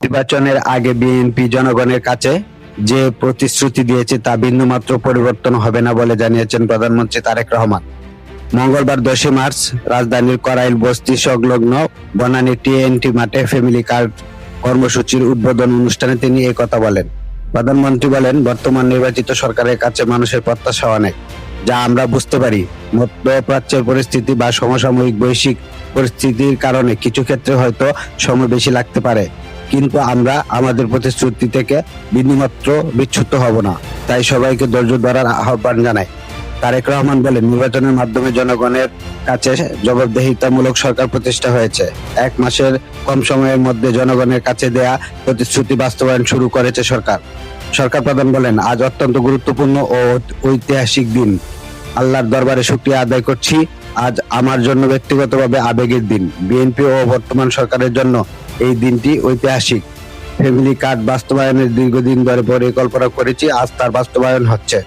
নির্বাচনের আগে বিএনপি জনগণের কাছে যে প্রতিশ্রুতি দিয়েছে তা বিন্দুমাত্র পরিবর্তন হবে না বলে জানিয়েছেন প্রধানমন্ত্রী তারেক রহমান। মঙ্গলবার 10 মার্চ রাজধানীর করাইল বস্তি সংলগ্ন বনানী টিএনটি মাঠে ফ্যামিলি কার্ড কর্মসূচির উদ্বোধন অনুষ্ঠানে তিনি এই কথা বলেন। প্রধানমন্ত্রী বলেন, বর্তমান নির্বাচিত সরকারের কাছে মানুষের প্রত্যাশা অনেক, যা আমরা বুঝতে পারি। মধ্যপ্রাচ্যের পরিস্থিতি বা সমসাময়িক বৈশ্বিক পরিস্থিতির কারণে কিছু ক্ষেত্রে হয়তো সময় বেশি লাগতে পারে, কিন্তু আমরা আমাদের প্রতিশ্রুতি থেকে বিন্দুমাত্র বিচ্যুত হব না। তাই সবাইকে ধৈর্য ধরার আহ্বান জানাই। তারেক রহমান বলেন, নির্বাচনের মাধ্যমে জনগণের কাছে জবাবদিহিতামূলক সরকার প্রতিষ্ঠা হয়েছে। 1 মাসের কম সময়ের মধ্যে জনগণের কাছে দেয়া প্রতিশ্রুতি বাস্তবায়ন শুরু করেছে সরকার। সরকার প্রধান বলেন, আজ অত্যন্ত গুরুত্বপূর্ণ ও ঐতিহাসিক দিন। আল্লাহর দরবারে শুকরিয়া আদায় করছি। আজ আমার জন্য ব্যক্তিগতভাবে আবেগের দিন। বিএনপি ও বর্তমান সরকারের জন্য এই দিনটি ঐতিহাসিক। ফ্যামিলি কার্ড বাস্তবায়নের দীর্ঘদিন ধরে পরিকল্পনা করেছি, আজ তার বাস্তবায়ন হচ্ছে।